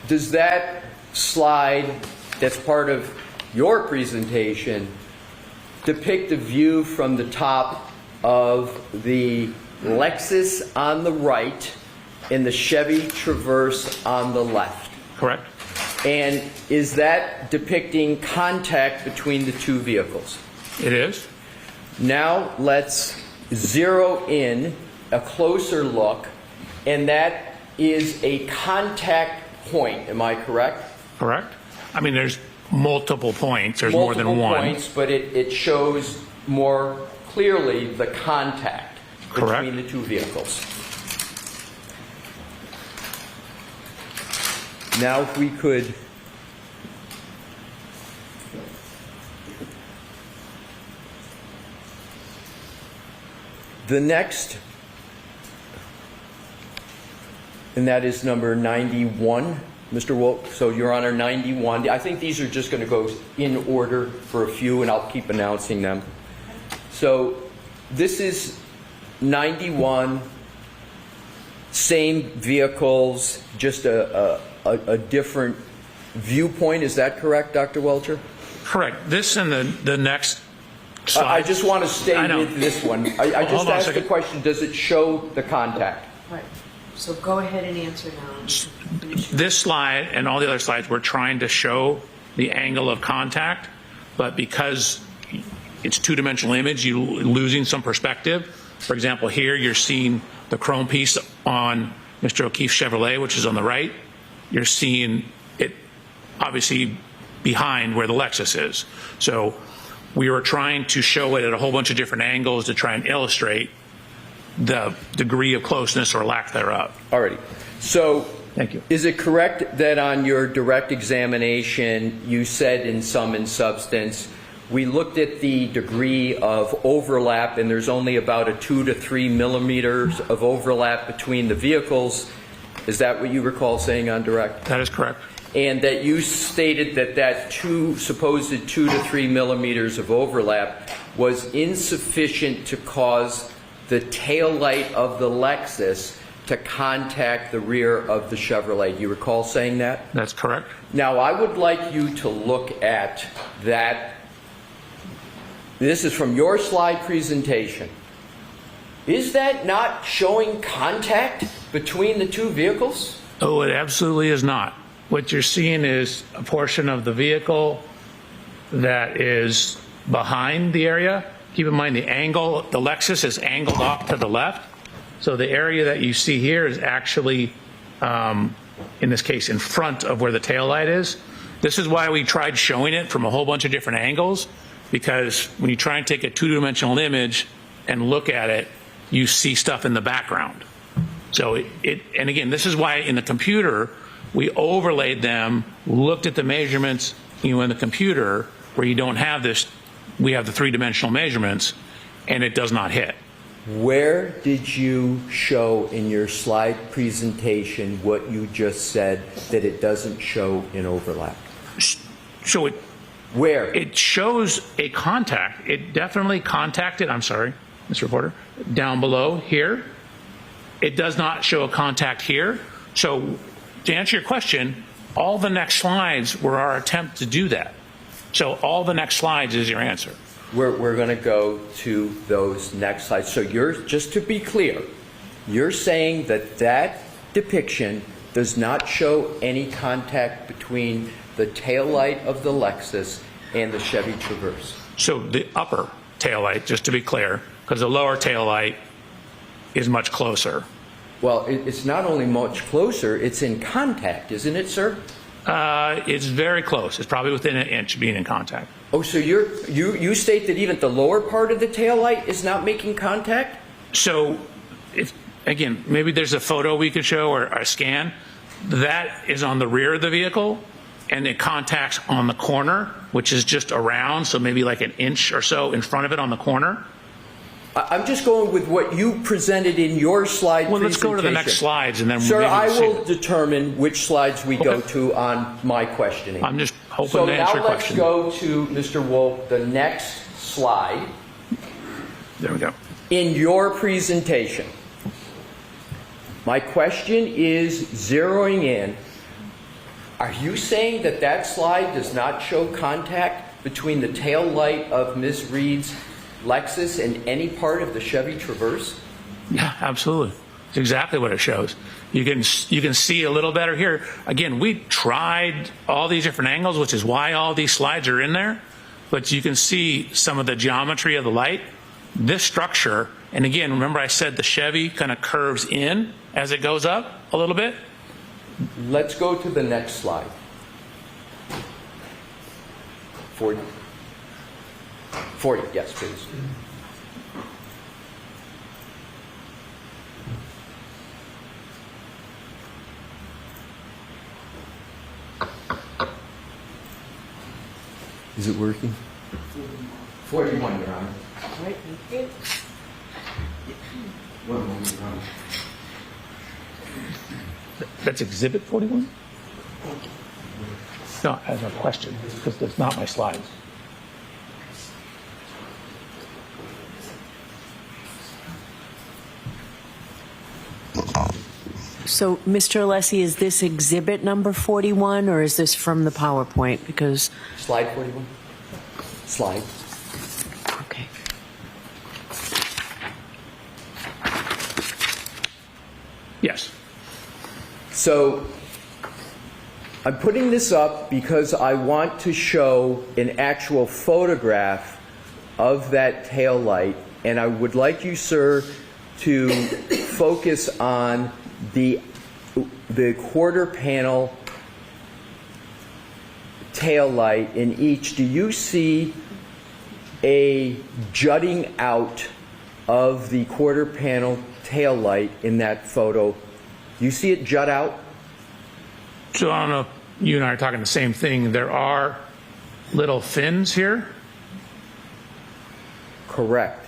does that slide that's part of your presentation depict the view from the top of the Lexus on the right and the Chevy Traverse on the left? Correct. And is that depicting contact between the two vehicles? It is. Now let's zero in a closer look, and that is a contact point. Am I correct? Correct. I mean, there's multiple points. There's more than one. Multiple points, but it shows more clearly the contact between the two vehicles. Now, if we could the next, and that is number 91, Mr. Wolf. So, Your Honor, 91. I think these are just going to go in order for a few, and I'll keep announcing them. So, this is 91, same vehicles, just a different viewpoint. Is that correct, Dr. Welcher? Correct. This and the next slide. I just want to stay with this one. I just asked the question, does it show the contact? Right. So go ahead and answer now. This slide and all the other slides, we're trying to show the angle of contact, but because it's two-dimensional image, you're losing some perspective. For example, here you're seeing the chrome piece on Mr. O'Keefe's Chevrolet, which is on the right. You're seeing it obviously behind where the Lexus is. So we were trying to show it at a whole bunch of different angles to try and illustrate the degree of closeness or lack thereof. Alrighty. So thank you. Is it correct that on your direct examination you said in sum and substance, we looked at the degree of overlap and there's only about a 2 to 3 millimeters of overlap between the vehicles? Is that what you recall saying on direct? That is correct. And that you stated that that supposed 2 to 3 millimeters of overlap was insufficient to cause the tail light of the Lexus to contact the rear of the Chevrolet. Do you recall saying that? That's correct. Now, I would like you to look at that. This is from your slide presentation. Is that not showing contact between the two vehicles? Oh, it absolutely is not. What you're seeing is a portion of the vehicle that is behind the area. Keep in mind the angle, the Lexus is angled off to the left. So the area that you see here is actually, in this case, in front of where the taillight is. This is why we tried showing it from a whole bunch of different angles, because when you try and take a two-dimensional image and look at it, you see stuff in the background. So and again, this is why in the computer, we overlaid them, looked at the measurements, in the computer where you don't have this, we have the three-dimensional measurements, and it does not hit. Where did you show in your slide presentation what you just said that it doesn't show in overlap? So where? It shows a contact. It definitely contacted, I'm sorry, Mr. Reporter, down below here. It does not show a contact here. So to answer your question, all the next slides were our attempt to do that. So all the next slides is your answer. We're going to go to those next slides. So just to be clear, you're saying that that depiction does not show any contact between the taillight of the Lexus and the Chevy Traverse. So the upper taillight, just to be clear, because the lower taillight is much closer. Well, it's not only much closer, it's in contact, isn't it, sir? It's very close. It's probably within an inch of being in contact. Oh, so you state that even the lower part of the taillight is not making contact? So, again, maybe there's a photo we could show or a scan. That is on the rear of the vehicle, and it contacts on the corner, which is just around, so maybe like an inch or so in front of it on the corner. I'm just going with what you presented in your slide presentation. Well, let's go to the next slides, and then Sir, I will determine which slides we go to on my questioning. I'm just hoping to answer your question. So now let's go to, Mr. Wolf, the next slide. There we go. In your presentation, my question is zeroing in Are you saying that that slide does not show contact between the tail light of Ms. Reed's Lexus and any part of the Chevy Traverse? Yeah, absolutely. It's exactly what it shows. You can see a little better here. Again, we tried all these different angles, which is why all these slides are in there. But you can see some of the geometry of the light. This structure, and again, remember I said the Chevy kind of curves in as it goes up a little bit? Let's go to the next slide. 40. 40, yes, please. Is it working? 41, Your Honor. All right, thank you. One moment, Your Honor. That's Exhibit 41? No, I have a question, because that's not my slides. So, Mr. Alessi, is this exhibit number 41, or is this from the PowerPoint? Because, Slide 41? Slide. okay. Yes. So I'm putting this up because I want to show an actual photograph of that tail light, and I would like you, sir, to focus on the quarter panel tail light in each. Do you see a jutting out of the quarter panel tail light in that photo? Do you see it jut out? So I don't know if you and I are talking the same thing. There are little fins here. Correct.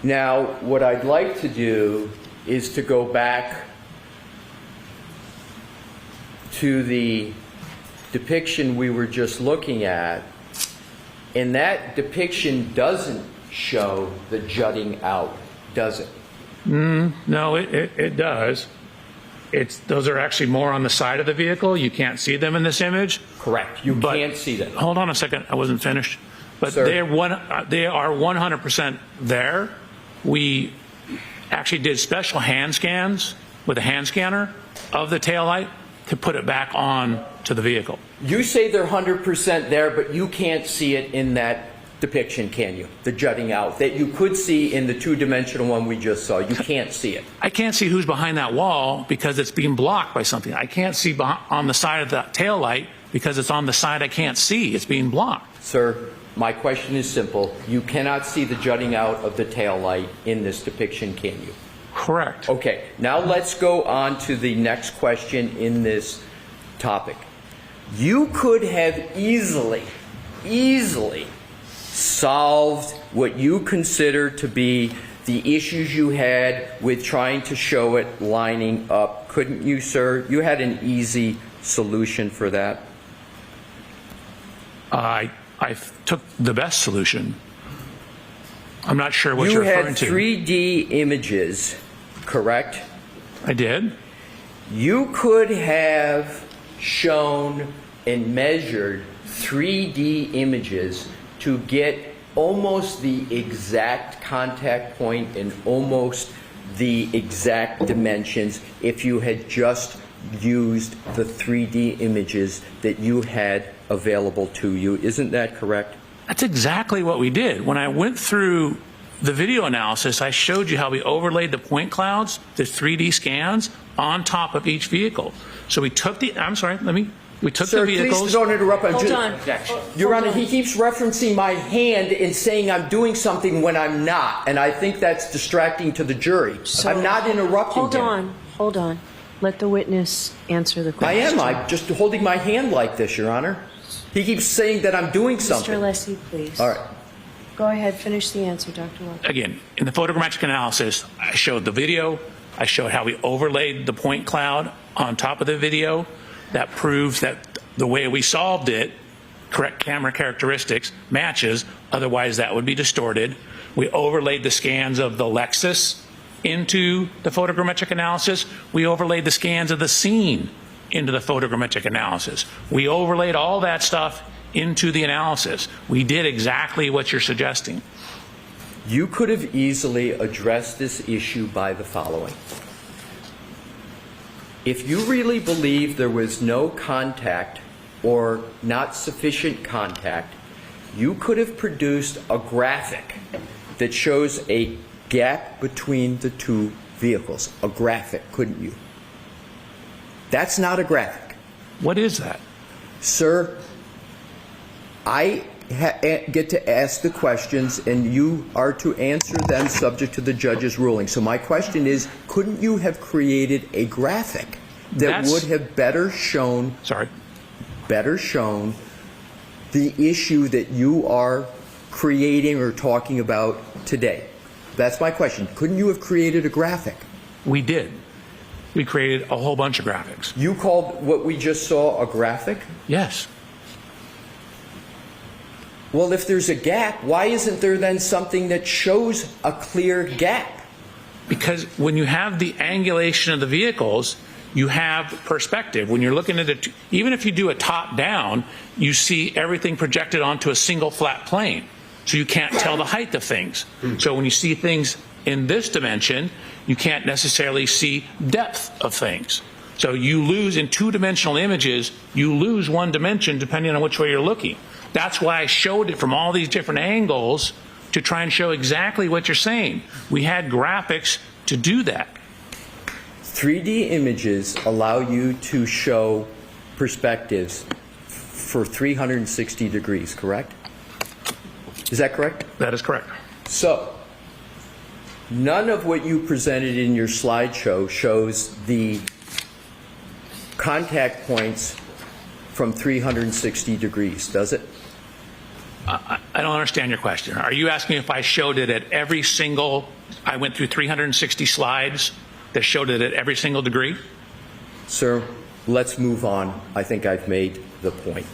Now, what I'd like to do is to go back to the depiction we were just looking at, and that depiction doesn't show the jutting out, does it? No, it does. Those are actually more on the side of the vehicle. You can't see them in this image. Correct. You But- can't see them. Hold on a second. I wasn't finished. But Sir. they are 100% there. We actually did special hand scans with a hand scanner of the taillight to put it back on to the vehicle. You say they're 100% there, but you can't see it in that depiction, can you? The jutting out that you could see in the two-dimensional one we just saw. You can't see it. I can't see who's behind that wall because it's being blocked by something. I can't see on the side of the taillight because it's on the side I can't see. It's being blocked. Sir, my question is simple. You cannot see the jutting out of the tail light in this depiction, can you? Correct. Okay, now let's go on to the next question in this topic. You could have easily solved what you consider to be the issues you had with trying to show it lining up, couldn't you, sir? You had an easy solution for that. I took the best solution. I'm not sure what you're You had referring to. 3D images, correct? I did. You could have shown and measured 3D images to get almost the exact contact point and almost the exact dimensions if you had just used the 3D images that you had available to you. Isn't that correct? That's exactly what we did. When I went through the video analysis, I showed you how we overlaid the point clouds, the 3D scans, on top of each vehicle. So we took the, we took Sir, the vehicles. please don't interrupt. Hold on. Your Hold Honor, on. he keeps referencing my hand and saying I'm doing something when I'm not, and I think that's distracting to the jury. So- I'm not interrupting him. Hold on. Let the witness answer the I question. am. I'm just holding my hand like this, Your Honor. He keeps saying that I'm doing Mr. something. Alessi, please. All right. Go ahead, finish the answer, Dr. Welcher. Again, in the photogrammetric analysis, I showed the video. I showed how we overlaid the point cloud on top of the video. That proves that the way we solved it, correct camera characteristics, matches. Otherwise, that would be distorted. We overlaid the scans of the Lexus into the photogrammetric analysis. We overlaid the scans of the scene into the photogrammetric analysis. We overlaid all that stuff into the analysis. We did exactly what you're suggesting. You could have easily addressed this issue by the following. If you really believe there was no contact or not sufficient contact, you could have produced a graphic that shows a gap between the two vehicles. A graphic, couldn't you? That's not a graphic. What is that? Sir, I get to ask the questions, and you are to answer them subject to the judge's ruling. So my question is, couldn't you have created a graphic that would have better shown the issue that you are creating or talking about today? That's my question. Couldn't you have created a graphic? We did. We created a whole bunch of graphics. You called what we just saw a graphic? Yes. Well, if there's a gap, why isn't there then something that shows a clear gap? Because when you have the angulation of the vehicles, you have perspective. When you're looking at it, even if you do a top down, you see everything projected onto a single flat plane. So you can't tell the height of things. So when you see things in this dimension, you can't necessarily see depth of things. So you lose in two-dimensional images, you lose one dimension depending on which way you're looking. That's why I showed it from all these different angles to try and show exactly what you're saying. We had graphics to do that. 3D images allow you to show perspectives for 360 degrees, correct? Is that correct? That is correct. So, none of what you presented in your slideshow shows the contact points from 360 degrees, does it? I don't understand your question. Are you asking if I showed it at every single, I went through 360 slides that showed it at every single degree? Sir, let's move on. I think I've made the point.